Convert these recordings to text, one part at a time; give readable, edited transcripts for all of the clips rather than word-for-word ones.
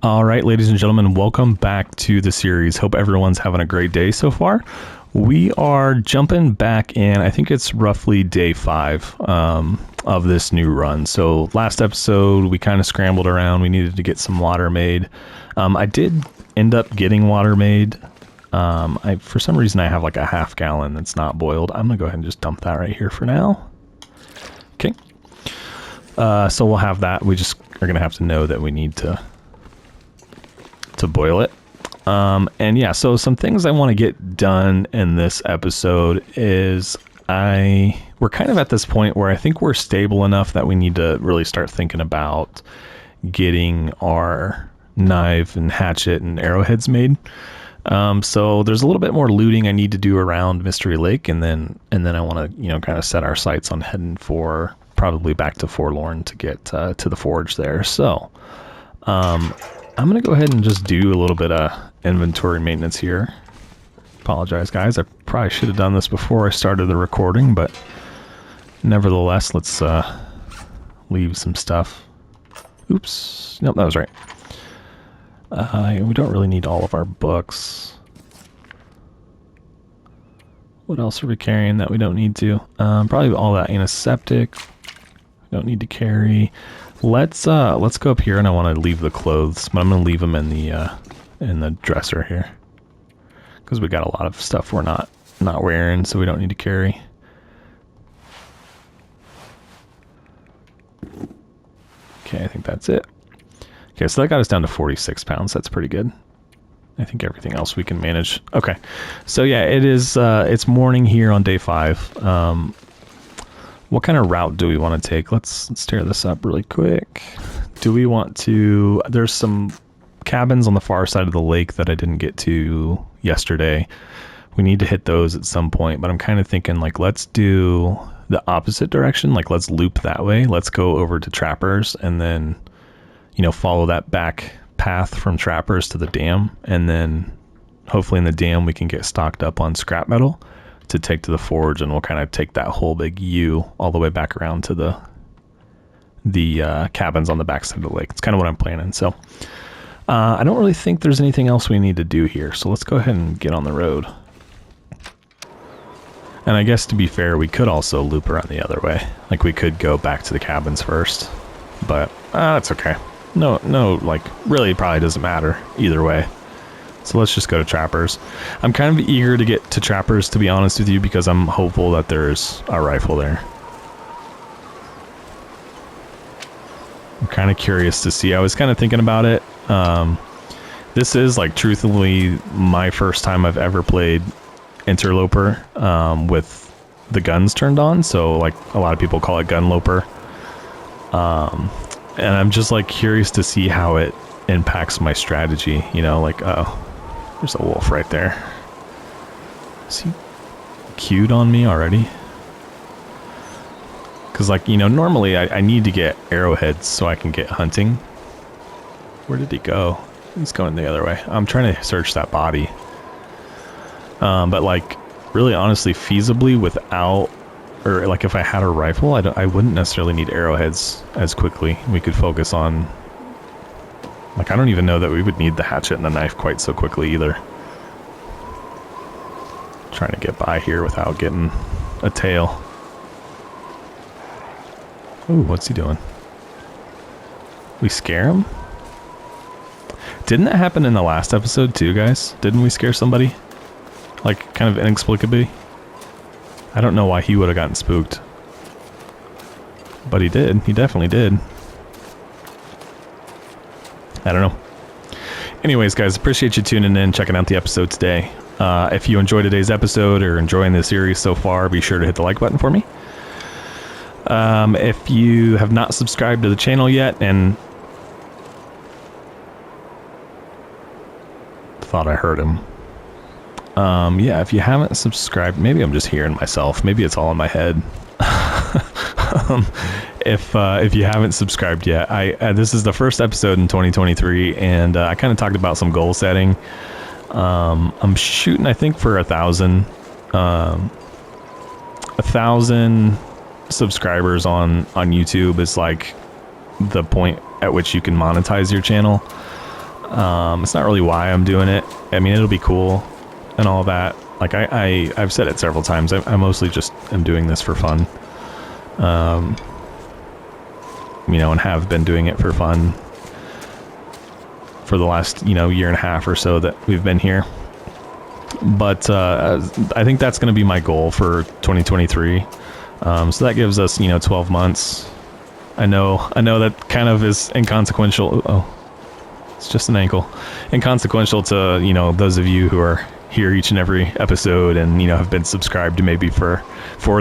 All right, ladies and gentlemen, welcome back to the series. Hope everyone's having a great day so far. We are jumping back in. I think it's roughly day 5 of this new run. So last episode, we kind of scrambled around. We needed to get some water made. I did end up getting water made. For some reason, I have like a half gallon that's not boiled. I'm going to go ahead and just dump that right here for now. Okay. So we'll have that. We just are going to have to know that we need to boil it. And yeah, so some things I want to get done in this episode is we're kind of at this point where I think we're stable enough that we need to really start thinking about getting our knife and hatchet and arrowheads made. So there's a little bit more looting I need to do around Mystery Lake, and then I want to, kind of set our sights on heading for probably back to Forlorn to get to the forge there. So I'm going to go ahead and just do a little bit of inventory maintenance here. Apologize, guys. I probably should have done this before I started the recording, but nevertheless, let's leave some stuff. Oops. Nope, that was right. We don't really need all of our books. What else are we carrying that we don't need to? Probably all that antiseptic. We don't need to carry. Let's go up here, and I want to leave the clothes, but I'm going to leave them in the dresser here because we got a lot of stuff we're not wearing, so we don't need to carry. Okay, I think that's it. Okay, so that got us down to 46 pounds. That's pretty good. I think everything else we can manage. Okay, so yeah, it's morning here on day 5. What kind of route do we want to take? Let's tear this up really quick. Do we want to... There's some cabins on the far side of the lake that I didn't get to yesterday. We need to hit those at some point, but I'm kind of thinking, like, let's do the opposite direction. Like, let's loop that way. Let's go over to Trappers and then, follow that back path from Trappers to the dam. And then hopefully in the dam we can get stocked up on scrap metal to take to the forge, and we'll kind of take that whole big U all the way back around to the cabins on the backside of the lake. It's kind of what I'm planning. So I don't really think there's anything else we need to do here. So let's go ahead and get on the road. And I guess to be fair, we could also loop around the other way. Like we could go back to the cabins first, but that's okay. No, like really probably doesn't matter either way. So let's just go to Trappers. I'm kind of eager to get to Trappers, to be honest with you, because I'm hopeful that there's a rifle there. I'm kind of curious to see. I was kind of thinking about it. This is, like, truthfully my first time I've ever played Interloper with the guns turned on. So, like, a lot of people call it Gunloper. And I'm just, like, curious to see how it impacts my strategy. Like, oh. There's a wolf right there. Is he cued on me already? Because, like, normally I need to get arrowheads so I can get hunting. Where did he go? He's going the other way. I'm trying to search that body. But, like, really honestly, feasibly without... Or, like, if I had a rifle, I wouldn't necessarily need arrowheads as quickly. We could focus on... Like, I don't even know that we would need the hatchet and the knife quite so quickly either. Trying to get by here without getting a tail. Ooh, what's he doing? We scare him? Didn't that happen in the last episode too, guys? Didn't we scare somebody? Like, kind of inexplicably? I don't know why he would have gotten spooked. But he did. He definitely did. I don't know. Anyways, guys, appreciate you tuning in, checking out the episode today. If you enjoyed today's episode or enjoying the series so far, be sure to hit the like button for me. If you have not subscribed to the channel yet and... Thought I heard him. Yeah, if you haven't subscribed, maybe I'm just hearing myself. Maybe it's all in my head. If you haven't subscribed yet, this is the first episode in 2023, and I kind of talked about some goal setting. I'm shooting, I think, for 1,000 subscribers on YouTube is like the point at which you can monetize your channel. It's not really why I'm doing it. I mean, it'll be cool and all that. Like I've said it several times. I mostly just am doing this for fun. You know, and have been doing it for fun for the last, you know, year and a half or so that we've been here. But I think that's going to be my goal for 2023. So that gives us, you know, 12 months. I know that kind of is inconsequential. Oh, it's just an ankle. Inconsequential to, you know, those of you who are here each and every episode and, you know, have been subscribed to maybe for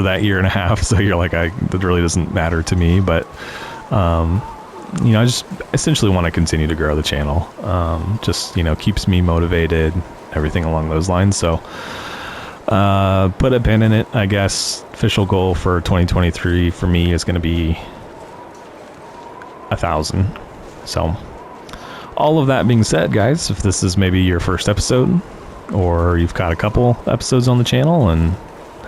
that year and a half. So you're like, that really doesn't matter to me. But, you know, I just essentially want to continue to grow the channel. Just, you know, keeps me motivated, everything along those lines. So, put a pin in it, I guess. Official goal for 2023 for me is going to be 1,000. So, all of that being said, guys, if this is maybe your first episode, or you've got a couple episodes on the channel and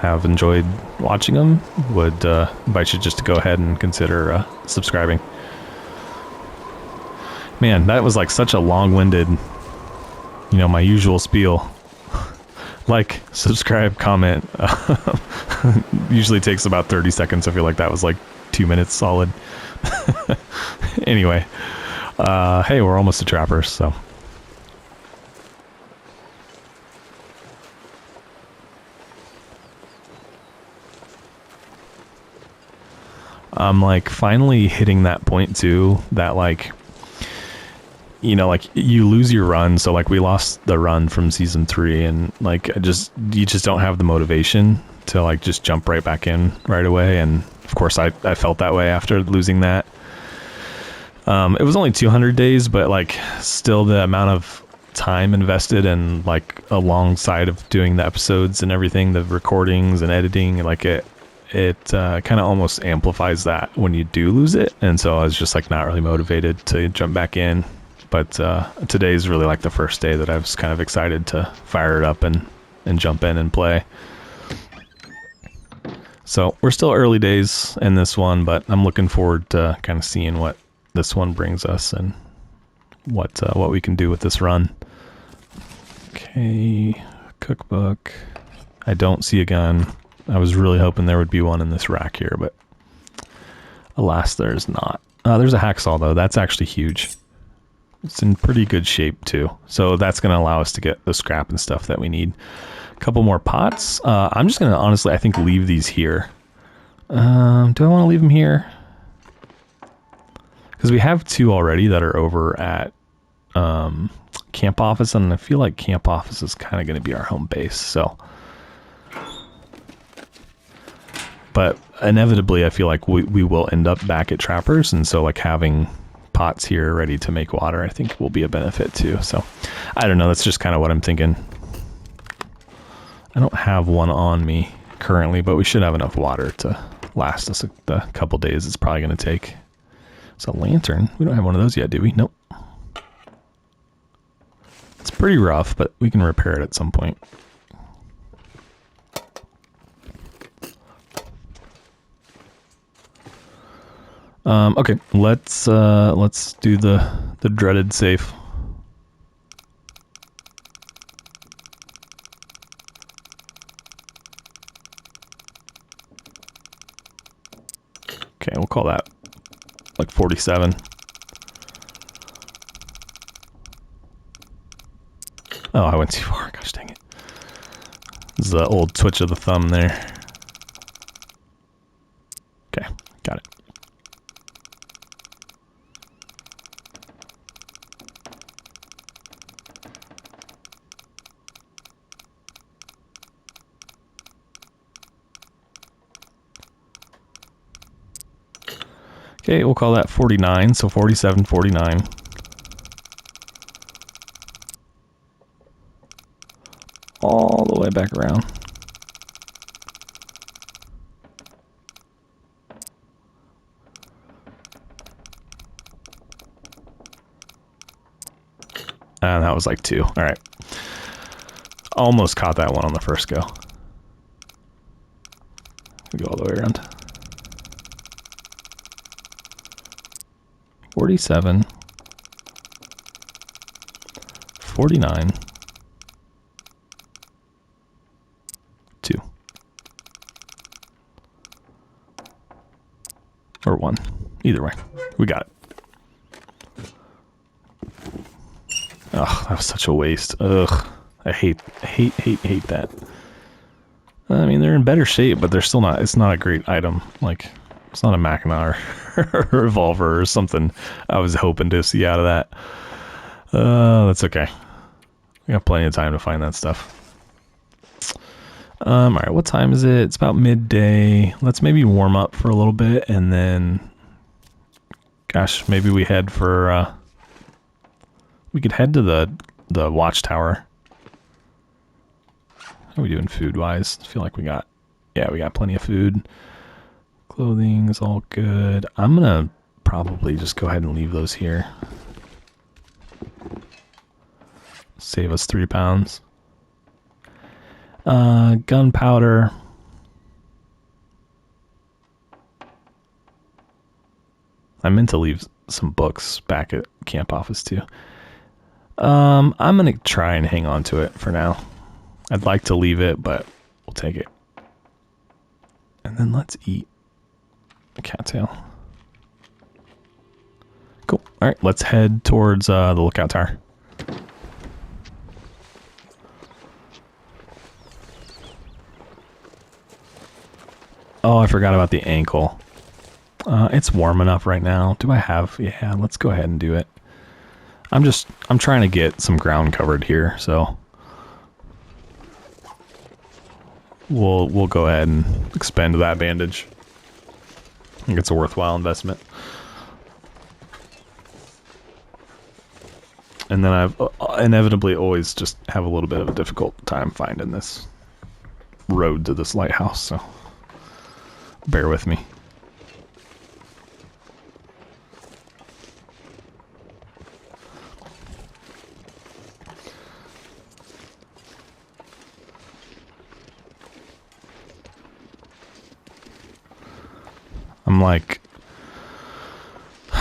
have enjoyed watching them, would invite you just to go ahead and consider subscribing. Man, that was like such a long-winded, you know, my usual spiel. Like, subscribe, comment. Usually takes about 30 seconds. I feel like that was like 2 minutes solid. Anyway, hey, we're almost to trappers, so. I'm like finally hitting that point too, that like, you know, like you lose your run. So like we lost the run from season 3 and like you just don't have the motivation to like just jump right back in right away. And of course I felt that way after losing that. It was only 200 days, but like still the amount of time invested and like alongside of doing the episodes and everything, the recordings and editing, like it kind of almost amplifies that when you do lose it. And so I was just like not really motivated to jump back in. But today's really like the first day that I was kind of excited to fire it up and jump in and play. So we're still early days in this one, but I'm looking forward to kind of seeing what this one brings us and what we can do with this run. Okay, cookbook. I don't see a gun. I was really hoping there would be one in this rack here, but alas, there's not. There's a hacksaw though. That's actually huge. It's in pretty good shape too. So that's going to allow us to get the scrap and stuff that we need. A couple more pots. I'm just going to honestly, I think, leave these here. Do I want to leave them here? Because we have 2 already that are over at camp office, and I feel like camp office is kind of going to be our home base. So, but inevitably, I feel like we will end up back at trappers, and so like having pots here ready to make water I think will be a benefit too. So I don't know, that's just kind of what I'm thinking. I don't have one on me currently, but we should have enough water to last us the couple days it's probably going to take. It's a lantern. We don't have one of those yet, do we? Nope. It's pretty rough, but we can repair it at some point. Okay, let's do the dreaded safe. Okay, we'll call that like 47. Oh, I went too far. Gosh dang it. This is the old twitch of the thumb there. Okay, got it. Okay, we'll call that 49, so 47, 49. All the way back around. And that was like 2. All right. Almost caught that one on the first go. We go all the way around. 47. 49. 2. Or 1. Either way. We got it. Ugh, that was such a waste. Ugh. I hate that. I mean, they're in better shape, but they're still not, it's not a great item. Like, it's not a Mackinac or a revolver or something I was hoping to see out of that. That's okay. We got plenty of time to find that stuff. Alright, what time is it? It's about midday. Let's maybe warm up for a little bit, and then, gosh, maybe we head for, we could head to the watchtower. How are we doing food-wise? I feel like we got plenty of food. Clothing is all good. I'm gonna probably just go ahead and leave those here. Save us 3 pounds. Gunpowder. I meant to leave some books back at camp office too. I'm gonna try and hang on to it for now. I'd like to leave it, but we'll take it. And then let's eat a cattail. Cool. All right, let's head towards the lookout tower. Oh, I forgot about the ankle. It's warm enough right now. Do I have? Yeah, let's go ahead and do it. I'm trying to get some ground covered here, so we'll go ahead and expend that bandage. I think it's a worthwhile investment. And then I've inevitably always just have a little bit of a difficult time finding this road to this lighthouse, so bear with me.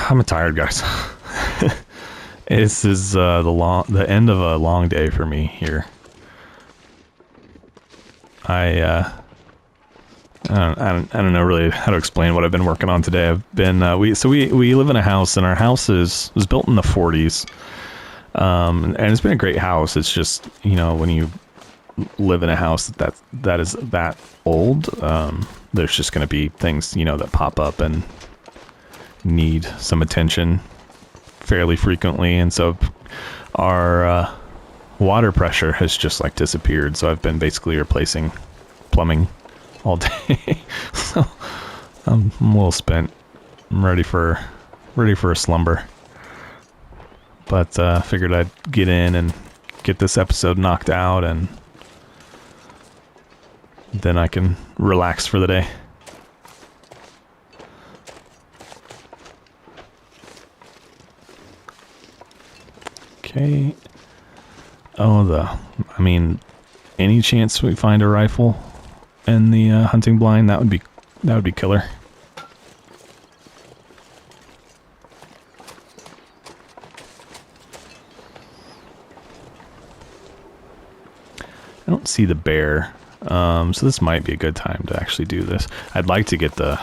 I'm tired, guys. This is the end of a long day for me here. I don't know really how to explain what I've been working on today. I've been we live in a house, and our house was built in the 40s, and it's been a great house. It's just, you know, when you live in a house that is that old, there's just going to be things, you know, that pop up and need some attention fairly frequently, and so our water pressure has just like disappeared. So I've been basically replacing plumbing all day. So I'm a little spent. I'm ready for a slumber, but figured I'd get in and get this episode knocked out, and then I can relax for the day. Okay. Oh, I mean, any chance we find a rifle in the hunting blind, that would be killer. I don't see the bear, so this might be a good time to actually do this. I'd like to get the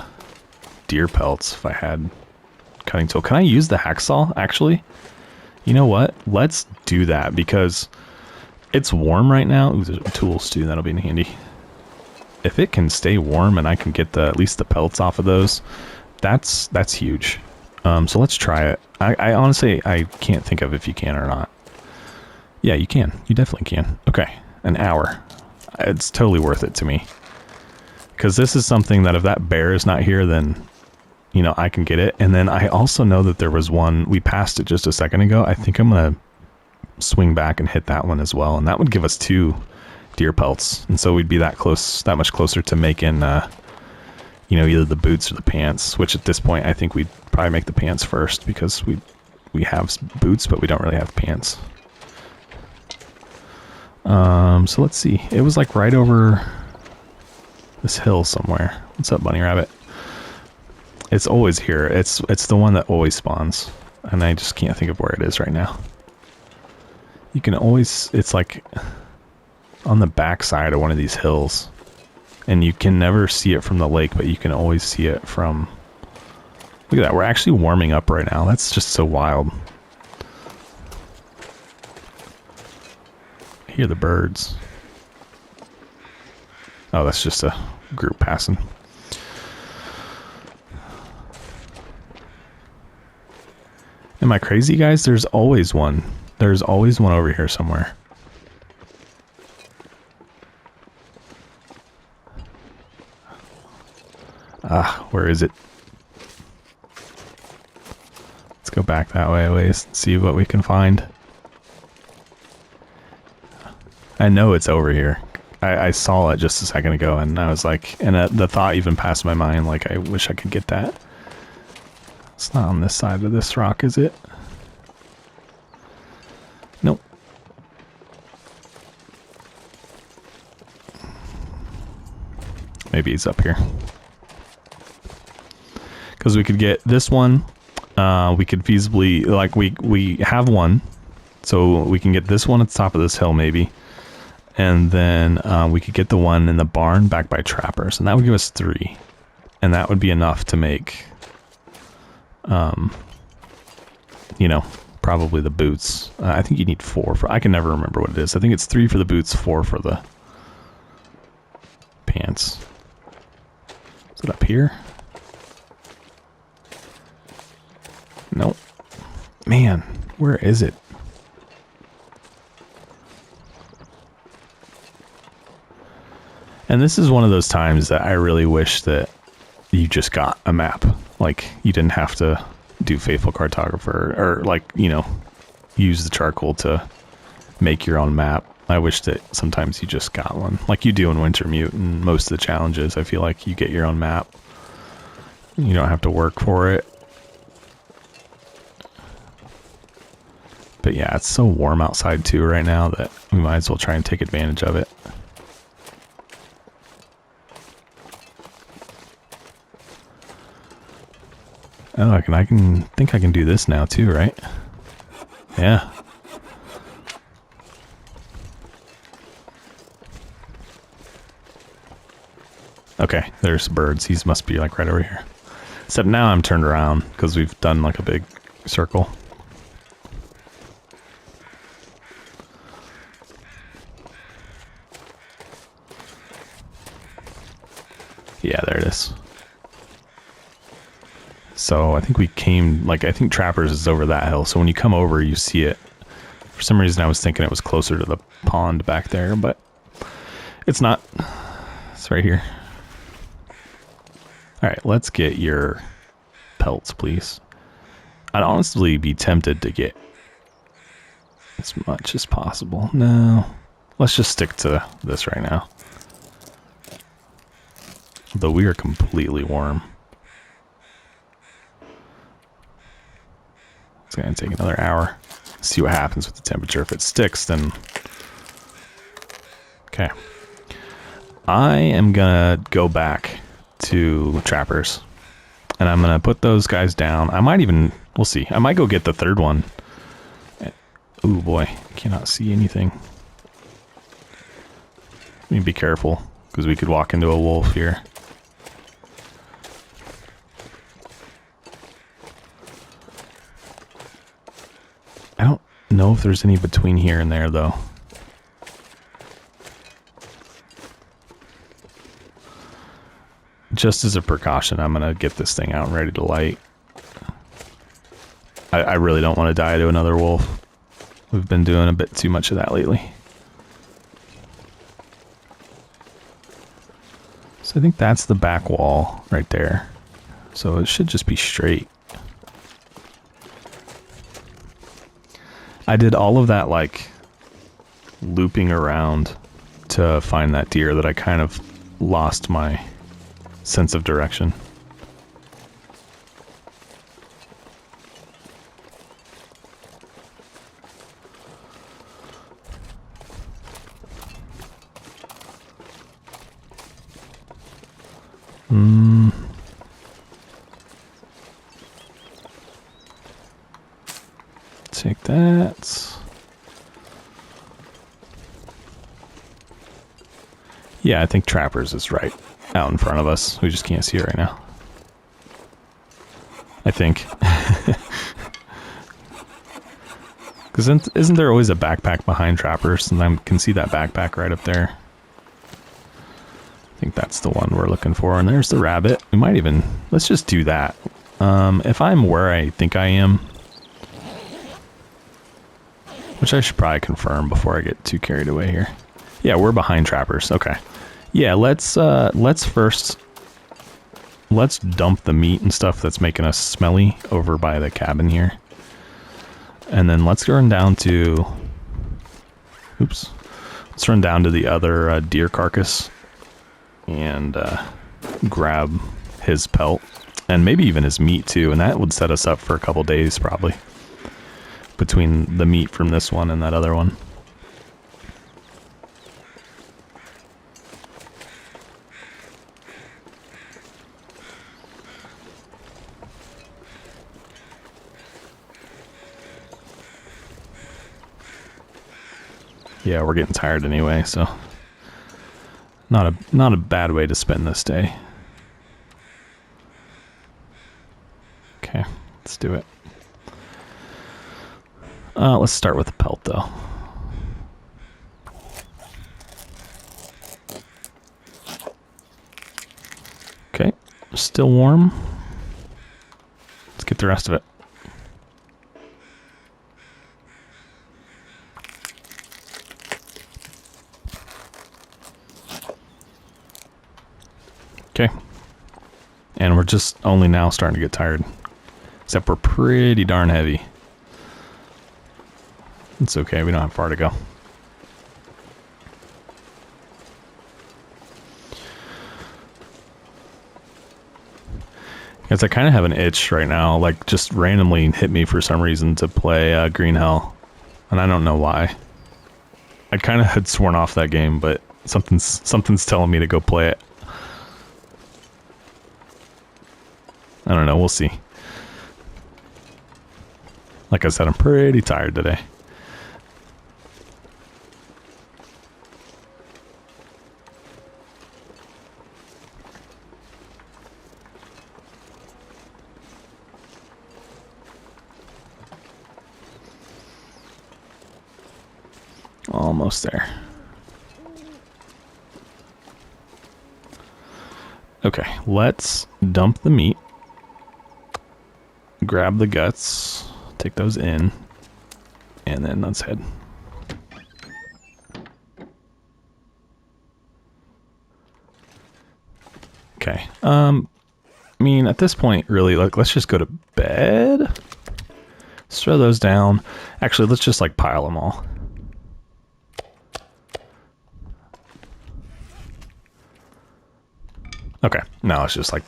deer pelts if I had cutting tool. Can I use the hacksaw, actually? You know what? Let's do that, because it's warm right now. Ooh, there's tools too. That'll be handy. If it can stay warm and I can get at least the pelts off of those, that's huge. So let's try it. I honestly, I can't think of if you can or not. Yeah, you can. You definitely can. Okay, an hour. It's totally worth it to me, because this is something that if that bear is not here, then, you know, I can get it. And then I also know that there was one, we passed it just a second ago. I think I'm going to swing back and hit that one as well. And that would give us 2 deer pelts. And so we'd be that much closer to making, you know, either the boots or the pants, which at this point, I think we'd probably make the pants first, because we have boots, but we don't really have pants. So let's see. It was like right over this hill somewhere. What's up, bunny rabbit? It's always here. It's the one that always spawns, and I just can't think of where it is right now. You can always, it's like on the back side of one of these hills. And you can never see it from the lake, but you can always see it from... Look at that, we're actually warming up right now. That's just so wild. I hear the birds. Oh, that's just a group passing. Am I crazy, guys? There's always one. There's always one over here somewhere. Ah, where is it? Let's go back that way a ways and see what we can find. I know it's over here. I saw it just a second ago, and I was like, and the thought even passed my mind, like, I wish I could get that. It's not on this side of this rock, is it? Nope. Maybe he's up here. Because we could get this one. We could feasibly, like, we have one. So we can get this one at the top of this hill, maybe. And then we could get the one in the barn back by trappers. And that would give us 3. And that would be enough to make, you know, probably the boots. I think you need 4 for, I can never remember what it is. I think it's 3 for the boots, 4 for the pants. Is it up here? Nope. Man, where is it? And this is one of those times that I really wish that you just got a map. Like, you didn't have to do Faithful Cartographer or, like, you know, use the charcoal to make your own map. I wish that sometimes you just got one. Like you do in Wintermute and most of the challenges. I feel like you get your own map. You don't have to work for it. But yeah, it's so warm outside too right now that we might as well try and take advantage of it. Oh, I think I can do this now too, right? Yeah. Okay, there's birds. These must be like right over here. Except now I'm turned around because we've done like a big circle. Yeah, there it is. So I think we came, like, I think Trappers is over that hill. So when you come over, you see it. For some reason, I was thinking it was closer to the pond back there, but it's not. It's right here. All right, let's get your pelts, please. I'd honestly be tempted to get as much as possible. No, let's just stick to this right now. Though we are completely warm. It's going to take another hour. See what happens with the temperature. If it sticks, then... Okay. I am going to go back to Trappers. And I'm going to put those guys down. I might even... We'll see. I might go get the third one. Ooh, boy. Cannot see anything. Let me be careful, because we could walk into a wolf here. I don't know if there's any between here and there, though. Just as a precaution, I'm going to get this thing out and ready to light. I really don't want to die to another wolf. We've been doing a bit too much of that lately. So I think that's the back wall right there. So it should just be straight. I did all of that, like, looping around to find that deer that I kind of lost my sense of direction. Take that. Yeah, I think Trappers is right out in front of us. We just can't see it right now. I think. Because isn't there always a backpack behind Trappers? And I can see that backpack right up there. I think that's the one we're looking for. And there's the rabbit. We might even... Let's just do that. If I'm where I think I am... Which I should probably confirm before I get too carried away here. Yeah, we're behind Trappers. Okay. Yeah, let's first... Let's dump the meat and stuff that's making us smelly over by the cabin here. And then let's run down to... Oops. Let's run down to the other deer carcass and grab his pelt. And maybe even his meat too. And that would set us up for a couple days probably. Between the meat from this one and that other one. Yeah, we're getting tired anyway, so not a bad way to spend this day. Okay, let's do it. Let's start with the pelt though. Okay, still warm. Let's get the rest of it. Okay. And we're just only now starting to get tired. Except we're pretty darn heavy. It's okay, we don't have far to go. Because I kind of have an itch right now, like just randomly hit me for some reason to play Green Hell. And I don't know why. I kind of had sworn off that game, but something's telling me to go play it. I don't know, we'll see. Like I said, I'm pretty tired today. Almost there. Okay, let's dump the meat. Grab the guts, take those in, and then let's head. Okay. I mean, at this point, really, like, let's just go to bed. Let's throw those down. Actually, let's just, like, pile them all. Okay, now let's just, like,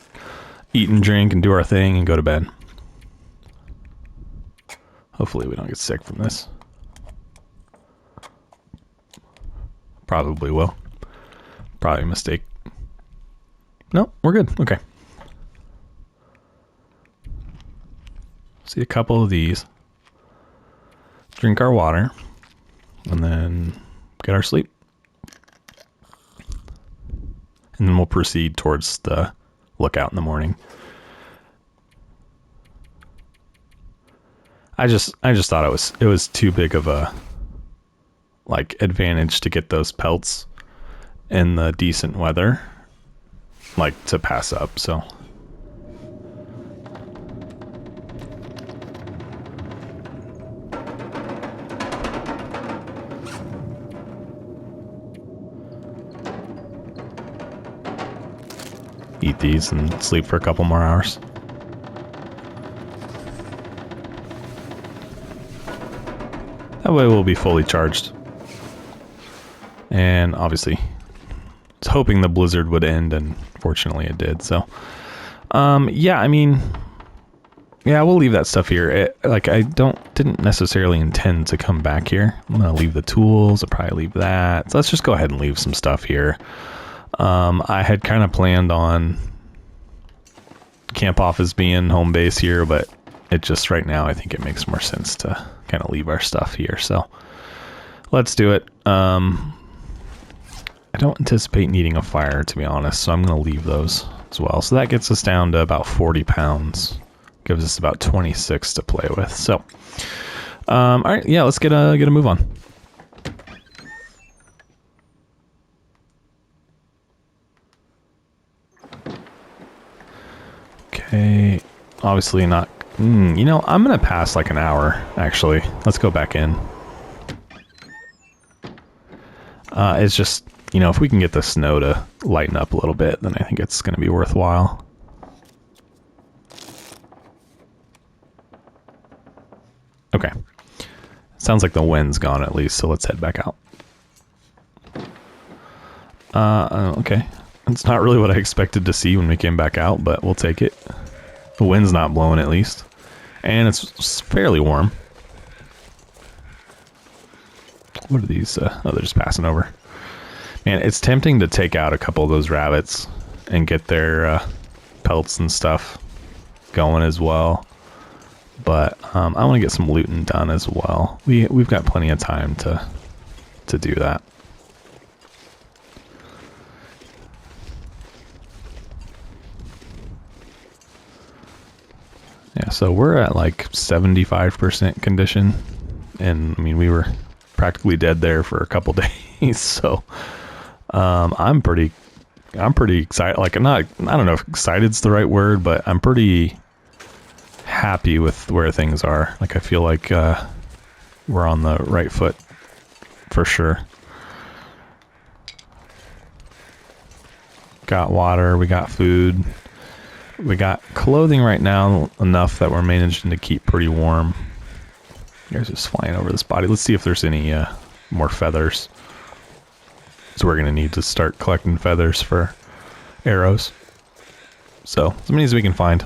eat and drink and do our thing and go to bed. Hopefully we don't get sick from this. Probably will. Probably a mistake. No, we're good. Okay. See a couple of these. Drink our water. And then get our sleep. And then we'll proceed towards the lookout in the morning. I just thought it was too big of a like advantage to get those pelts in the decent weather, like to pass up. So eat these and sleep for a couple more hours. That way we'll be fully charged. And obviously, I was hoping the blizzard would end, and fortunately it did. So, yeah, I mean, yeah, we'll leave that stuff here. Like, I didn't necessarily intend to come back here. I'm gonna leave the tools. I'll probably leave that. So let's just go ahead and leave some stuff here. I had kind of planned on camp off as being home base here, but it just right now I think it makes more sense to kind of leave our stuff here. So let's do it. I don't anticipate needing a fire, to be honest, so I'm going to leave those as well. So that gets us down to about 40 pounds. Gives us about 26 to play with. So, all right, yeah, let's get a move on. Okay, obviously not. You know, I'm going to pass like an hour, actually. Let's go back in. It's just, you know, if we can get the snow to lighten up a little bit, then I think it's going to be worthwhile. Okay. Sounds like the wind's gone at least, so let's head back out. Okay. It's not really what I expected to see when we came back out, but we'll take it. The wind's not blowing at least. And it's fairly warm. What are these? Oh, they're just passing over. Man, it's tempting to take out a couple of those rabbits and get their pelts and stuff going as well. But I want to get some looting done as well. We've got plenty of time to do that. Yeah, so we're at like 75% condition, and I mean we were practically dead there for a couple days. So I'm pretty excited. Like I don't know if excited's the right word, but I'm pretty happy with where things are. Like I feel like we're on the right foot for sure. Got water, we got food, we got clothing right now enough that we're managing to keep pretty warm. Here's just flying over this body. Let's see if there's any more feathers. So we're gonna need to start collecting feathers for arrows. So as many as we can find.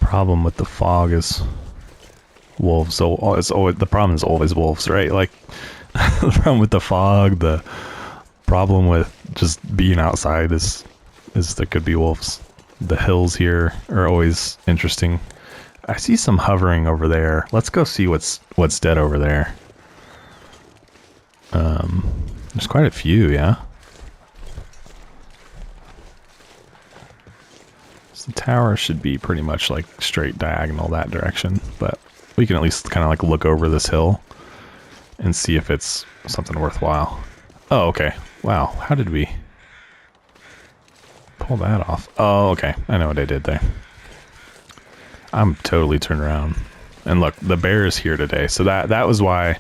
Problem with the fog is wolves. So it's always, the problem is always wolves, right? Like the problem with the fog, the problem with just being outside is there could be wolves. The hills here are always interesting. I see some hovering over there. Let's go see what's dead over there. There's quite a few, yeah. The tower should be pretty much like straight diagonal that direction, but we can at least kind of like look over this hill and see if it's something worthwhile. Oh, okay. Wow, how did we pull that off? Oh, okay. I know what I did there. I'm totally turned around. And look, the bear is here today, so that was why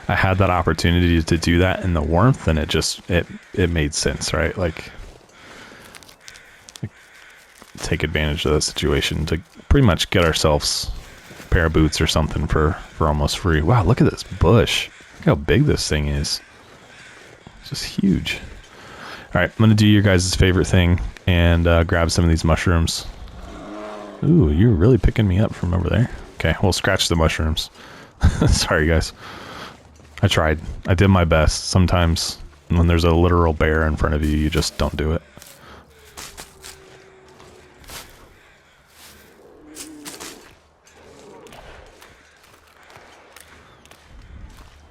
I had that opportunity to do that in the warmth, and it made sense, right? Like take advantage of the situation to pretty much get ourselves a pair of boots or something for almost free. Wow, look at this bush. Look how big this thing is. It's just huge. All right, I'm going to do your guys' favorite thing and grab some of these mushrooms. Ooh, you're really picking me up from over there. Okay, we'll scratch the mushrooms. Sorry, guys. I tried. I did my best. Sometimes when there's a literal bear in front of you, you just don't do it.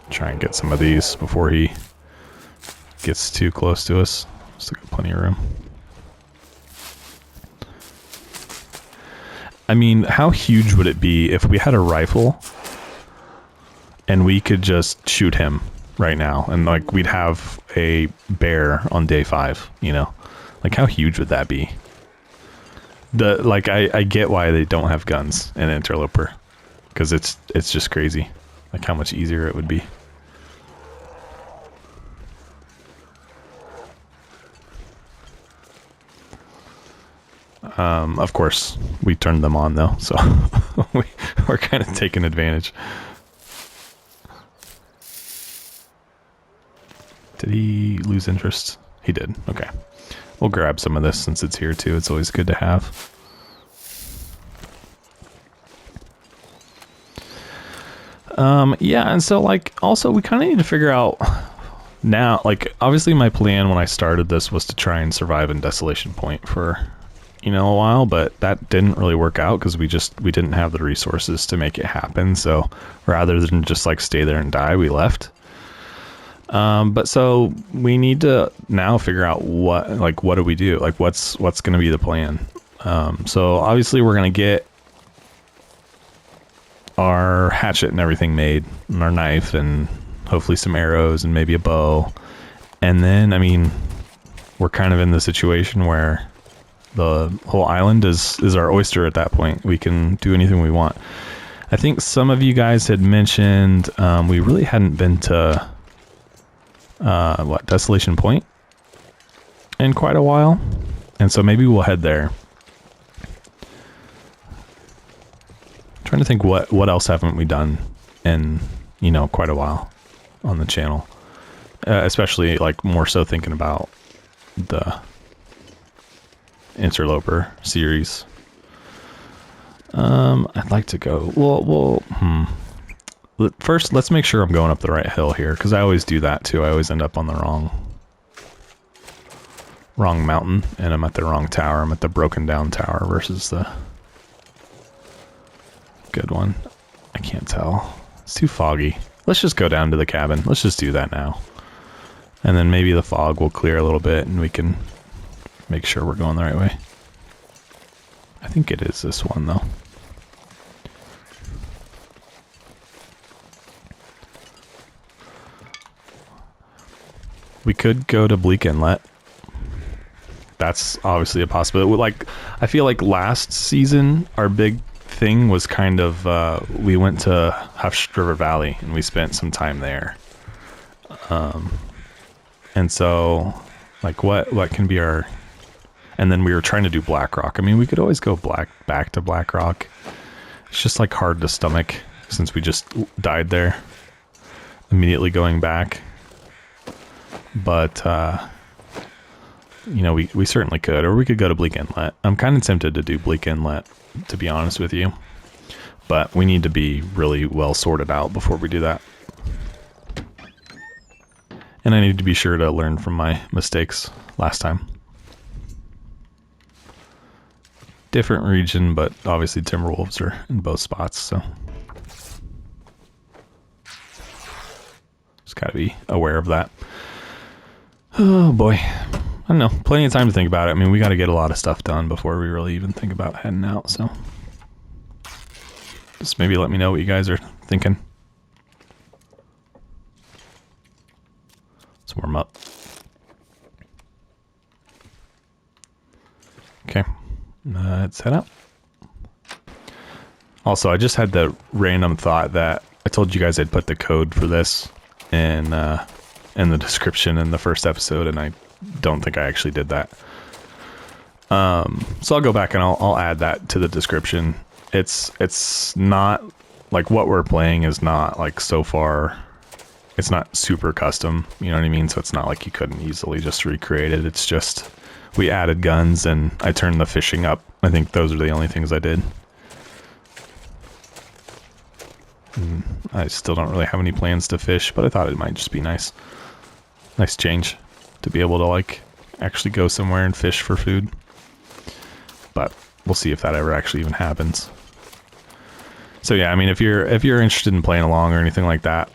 Try and get some of these before he gets too close to us. Still got plenty of room. I mean, how huge would it be if we had a rifle and we could just shoot him right now, and like we'd have a bear on day 5, you know? Like how huge would that be? I get why they don't have guns in Interloper, because it's just crazy like how much easier it would be. Of course, we turned them on though, so we're kind of taking advantage. Did he lose interest? He did. Okay. We'll grab some of this since it's here too. It's always good to have. Yeah, and so like also we kind of need to figure out now, like obviously my plan when I started this was to try and survive in Desolation Point for, you know, a while, but that didn't really work out because we didn't have the resources to make it happen. So rather than just like stay there and die, we left. But so we need to now figure out what do we do? Like what's going to be the plan? So obviously we're going to get our hatchet and everything made, and our knife, and hopefully some arrows and maybe a bow. And then, I mean, we're kind of in the situation where the whole island is our oyster at that point. We can do anything we want. I think some of you guys had mentioned we really hadn't been to Desolation Point in quite a while, and so maybe we'll head there. Trying to think what else haven't we done in, you know, quite a while on the channel, especially like more so thinking about the Interloper series. I'd like to go. First, let's make sure I'm going up the right hill here, because I always do that too. I always end up on the wrong mountain, and I'm at the wrong tower. I'm at the broken down tower versus the good one. I can't tell. It's too foggy. Let's just go down to the cabin. Let's just do that now. And then maybe the fog will clear a little bit and we can make sure we're going the right way. I think it is this one though. We could go to Bleak Inlet. That's obviously a possibility. Like, I feel like last season our big thing was kind of we went to Hush River Valley and we spent some time there, and so like what can be our, and then we were trying to do Black Rock. I mean, we could always go back to Black Rock. It's just like hard to stomach since we just died there, immediately going back. But you know, we certainly could, or we could go to Bleak Inlet. I'm kind of tempted to do Bleak Inlet, to be honest with you, but we need to be really well sorted out before we do that. And I need to be sure to learn from my mistakes last time. Different region, but obviously Timberwolves are in both spots, so just gotta be aware of that. Oh boy. I don't know, plenty of time to think about it. I mean, we got to get a lot of stuff done before we really even think about heading out, so just maybe let me know what you guys are thinking. Let's warm up. Okay, let's head out. Also, I just had the random thought that I told you guys I'd put the code for this in the description in the first episode, and I don't think I actually did that. So I'll go back and I'll add that to the description. It's not like what we're playing is not like so far. It's not super custom, you know what I mean? So it's not like you couldn't easily just recreate it. It's just we added guns and I turned the fishing up. I think those are the only things I did. And I still don't really have any plans to fish, but I thought it might just be nice change to be able to like actually go somewhere and fish for food. But we'll see if that ever actually even happens. So yeah, I mean, if you're interested in playing along or anything like that,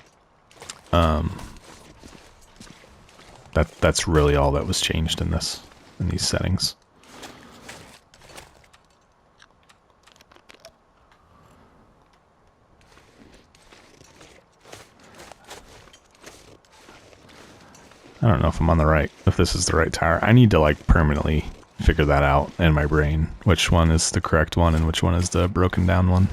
that's really all that was changed in these settings. I don't know if I'm on the right, if this is the right tower. I need to like permanently figure that out in my brain, which one is the correct one and which one is the broken down one.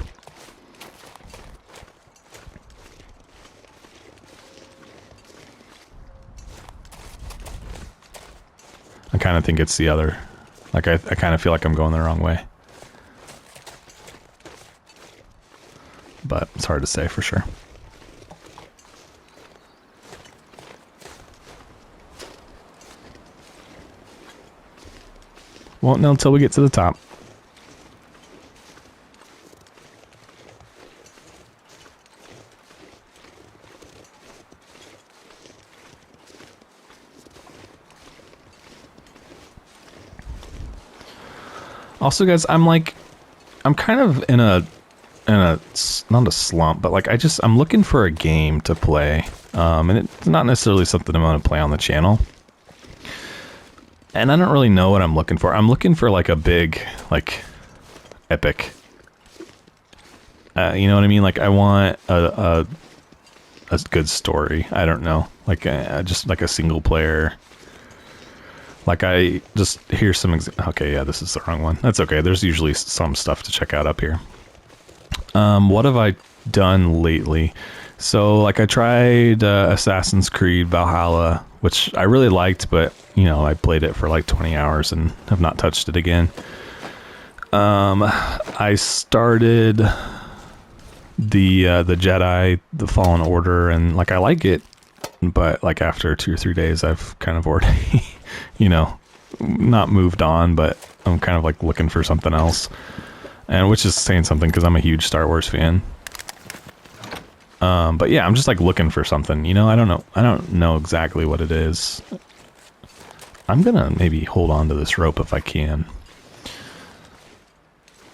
I kind of think it's the other. Like I kind of feel like I'm going the wrong way. But it's hard to say for sure. Won't know until we get to the top. Also, guys, I'm kind of in a not a slump, but like I'm looking for a game to play, and it's not necessarily something I'm going to play on the channel. And I don't really know what I'm looking for. I'm looking for like a big, like, epic. You know what I mean? Like I want a good story. I don't know, like just like a single player. Like I just hear some. Okay, yeah, this is the wrong one. That's okay. There's usually some stuff to check out up here. What have I done lately? So like I tried Assassin's Creed Valhalla, which I really liked, but you know I played it for like 20 hours and have not touched it again. I started the Jedi, the Fallen Order, and like I like it, but like after 2 or 3 days, I've kind of already, you know, not moved on, but I'm kind of like looking for something else, and which is saying something because I'm a huge Star Wars fan. But yeah, I'm just like looking for something, you know. I don't know exactly what it is. I'm gonna maybe hold on to this rope if I can.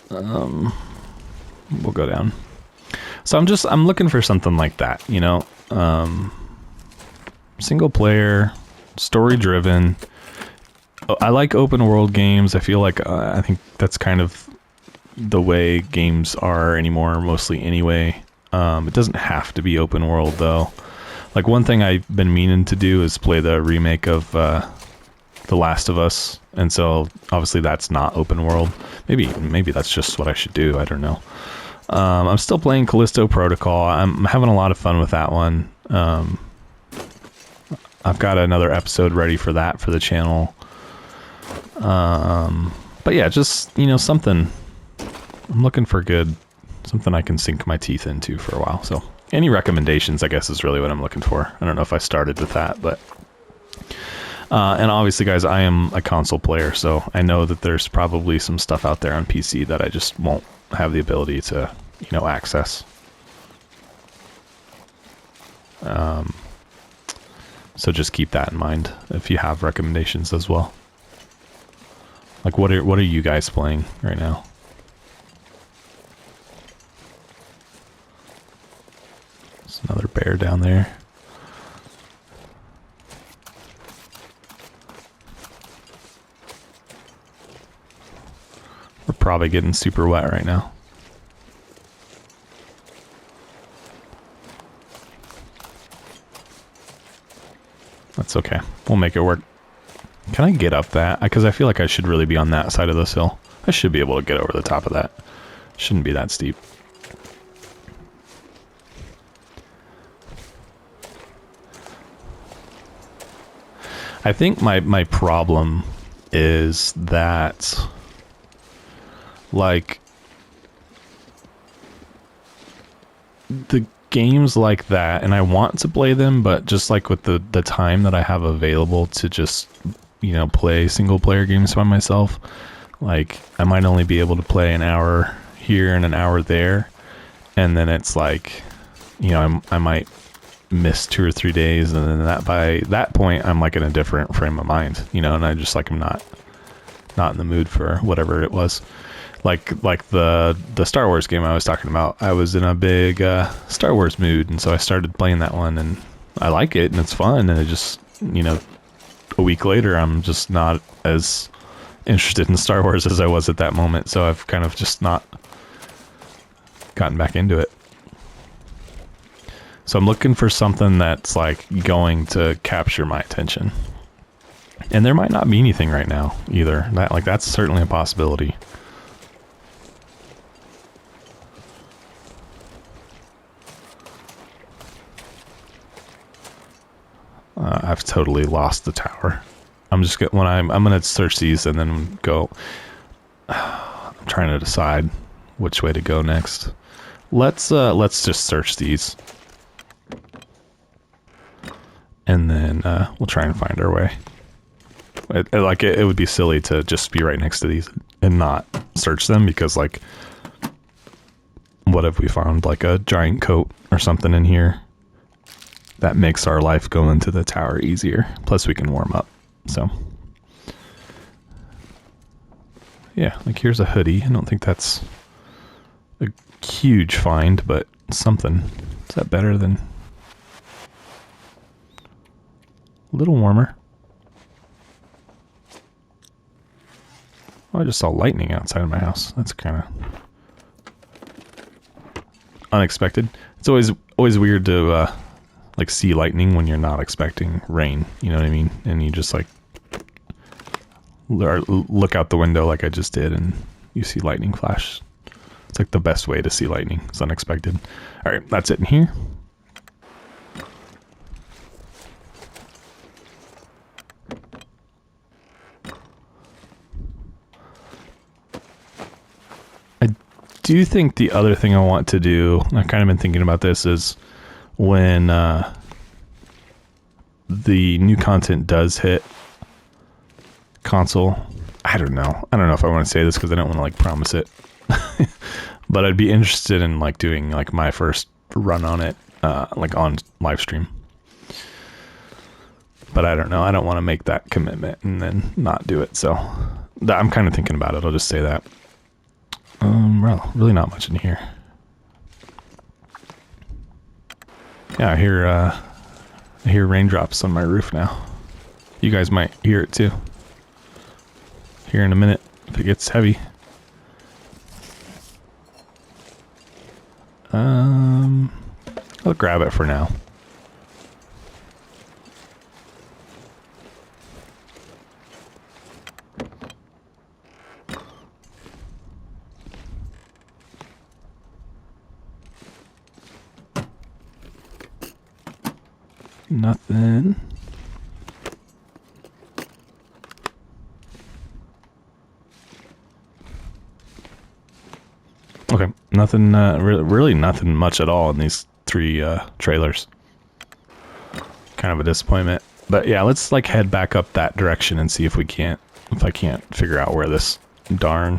We'll go down. So I'm looking for something like that, you know. Single player, story driven. I like open world games. I feel like I think that's kind of the way games are anymore, mostly anyway. It doesn't have to be open world though. Like one thing I've been meaning to do is play the remake of The Last of Us, and so obviously that's not open world. Maybe that's just what I should do. I don't know. I'm still playing Callisto Protocol. I'm having a lot of fun with that one. I've got another episode ready for that for the channel. But yeah, just, you know, something. I'm looking for something I can sink my teeth into for a while. So any recommendations, I guess, is really what I'm looking for. I don't know if I started with that, but and obviously, guys, I am a console player, so I know that there's probably some stuff out there on PC that I just won't have the ability to, you know, access. So just keep that in mind if you have recommendations as well. Like what are you guys playing right now? There's another bear down there. We're probably getting super wet right now. That's okay. We'll make it work. Can I get up that? Because I feel like I should really be on that side of this hill. I should be able to get over the top of that. Shouldn't be that steep. I think my problem is that, like, the games like that, and I want to play them, but just like with the time that I have available to just, you know, play single player games by myself, like I might only be able to play an hour here and an hour there, and then it's like, you know, I might miss 2 or 3 days, and then by that point I'm like in a different frame of mind, you know, and I just like I'm not in the mood for whatever it was. Like the Star Wars game I was talking about, I was in a big Star Wars mood, and so I started playing that one, and I like it, and it's fun, and it just, you know, a week later, I'm just not as interested in Star Wars as I was at that moment, so I've kind of just not gotten back into it. So I'm looking for something that's like going to capture my attention. And there might not be anything right now either. That's certainly a possibility. I've totally lost the tower. I'm just I'm gonna search these and then go. I'm trying to decide which way to go next. Let's just search these, and then we'll try and find our way. It would be silly to just be right next to these and not search them, because like, what if we found like a giant coat or something in here that makes our life go into the tower easier? Plus we can warm up. So yeah, like here's a hoodie. I don't think that's a huge find, but something. Is that better than a little warmer? Well, I just saw lightning outside of my house. That's kind of unexpected. It's always weird to like see lightning when you're not expecting rain. You know what I mean? And you just like look out the window like I just did, and you see lightning flash. It's like the best way to see lightning. It's unexpected. All right, that's it in here. I do think the other thing I want to do, I've kind of been thinking about this, is when the new content does hit console. I don't know if I want to say this because I don't want to like promise it. But I'd be interested in like doing like my first run on it, like on live stream. But I don't know. I don't want to make that commitment and then not do it. So I'm kind of thinking about it. I'll just say that. Well, really not much in here. Yeah, I hear raindrops on my roof now. You guys might hear it too. Here in a minute if it gets heavy. I'll grab it for now. Nothing. Okay, nothing, really nothing much at all in these three trailers. Kind of a disappointment. But yeah, let's like head back up that direction and see if I can't figure out where this darn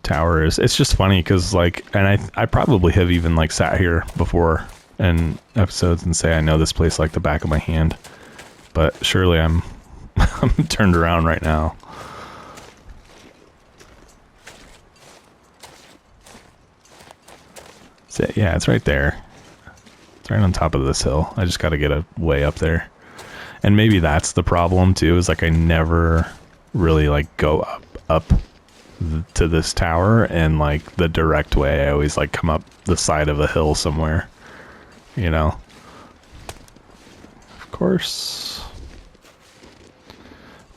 tower is. It's just funny because like, and I probably have even like sat here before in episodes and say I know this place like the back of my hand. But surely I'm turned around right now. So, yeah, it's right there. It's right on top of this hill. I just got to get a way up there. And maybe that's the problem too, is like I never really like go up to this tower and like the direct way. I always like come up the side of a hill somewhere, you know. Of course,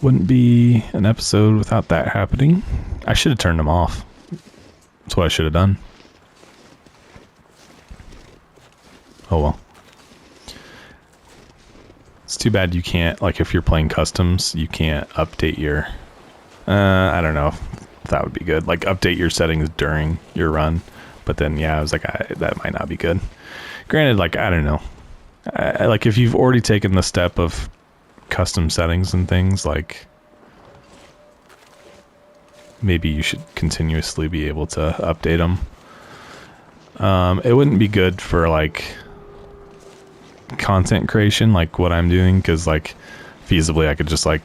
wouldn't be an episode without that happening. I should have turned them off. That's what I should have done. Oh well. It's too bad you can't, like if you're playing customs, you can't update your, I don't know if that would be good. Like update your settings during your run. But then, yeah, I was like, that might not be good. Granted, like, I don't know. Like if you've already taken the step of custom settings and things, like maybe you should continuously be able to update them. It wouldn't be good for like content creation like what I'm doing, because like feasibly I could just like,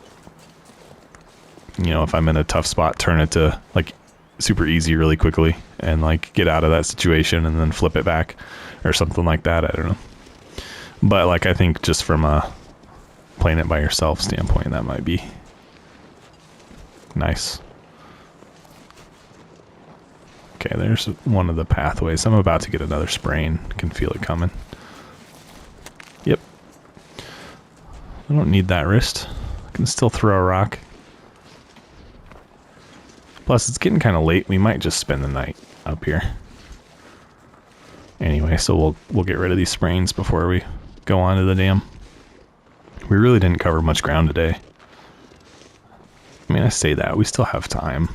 you know, if I'm in a tough spot, turn it to like super easy really quickly and like get out of that situation and then flip it back or something like that. I don't know, but like I think just from a playing it by yourself standpoint, that might be nice. Okay, there's one of the pathways. I'm about to get another sprain. Can feel it coming. Yep. I don't need that wrist. I can still throw a rock. Plus, it's getting kind of late. We might just spend the night up here. Anyway, so we'll get rid of these sprains before we go on to the dam. We really didn't cover much ground today. I mean, I say that. We still have time.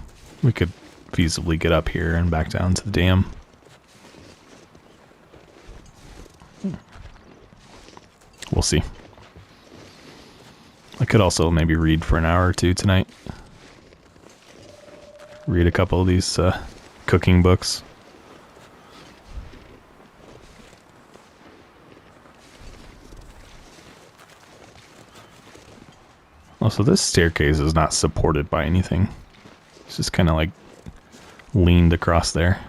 We could feasibly get up here and back down to the dam. We'll see. I could also maybe read for an hour or two tonight. Read a couple of these cooking books. Also, this staircase is not supported by anything. It's just kind of like leaned across there.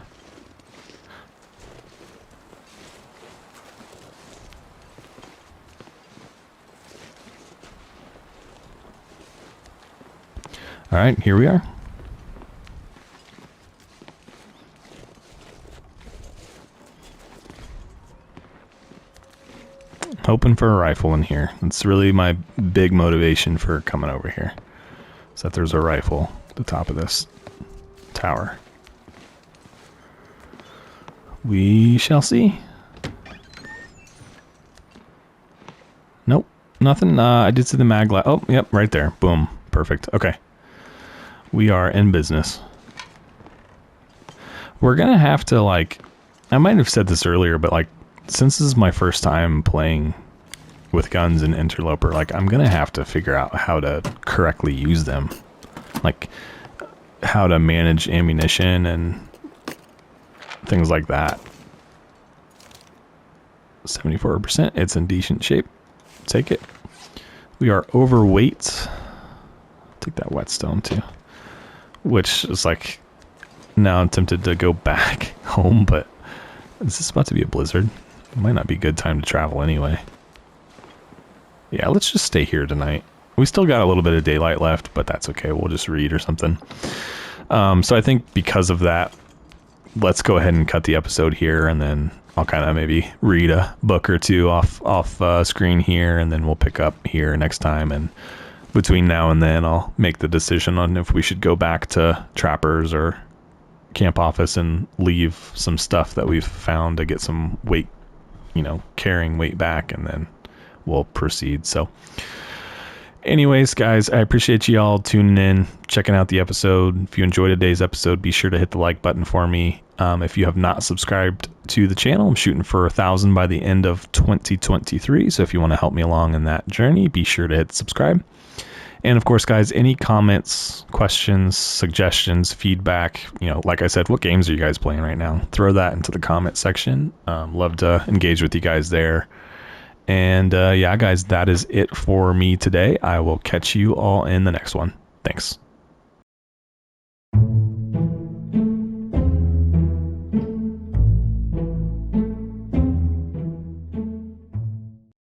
All right, here we are. Hoping for a rifle in here. That's really my big motivation for coming over here. Is that there's a rifle at the top of this tower. We shall see. Nope, nothing. I did see the mag light. Oh, yep, right there. Boom. Perfect. Okay. We are in business. We're gonna have to, like, I might have said this earlier, but like, since this is my first time playing with guns in Interloper, like, I'm gonna have to figure out how to correctly use them. Like, how to manage ammunition and things like that. 74%, it's in decent shape. Take it. We are overweight. Take that whetstone too. Which is like, now I'm tempted to go back home, but is this about to be a blizzard? It might not be a good time to travel anyway. Yeah, let's just stay here tonight. We still got a little bit of daylight left, but that's okay. We'll just read or something. So I think because of that, let's go ahead and cut the episode here, and then I'll kind of maybe read a book or two off screen here, and then we'll pick up here next time. And between now and then, I'll make the decision on if we should go back to Trappers or Camp Office and leave some stuff that we've found to get some weight, you know, carrying weight back, and then we'll proceed. So anyways, guys, I appreciate you all tuning in, checking out the episode. If you enjoyed today's episode, be sure to hit the like button for me. If you have not subscribed to the channel, I'm shooting for 1,000 by the end of 2023. So if you want to help me along in that journey, be sure to hit subscribe. And of course, guys, any comments, questions, suggestions, feedback, you know, like I said, what games are you guys playing right now? Throw that into the comment section. Love to engage with you guys there. And yeah, guys, that is it for me today. I will catch you all in the next one. Thanks.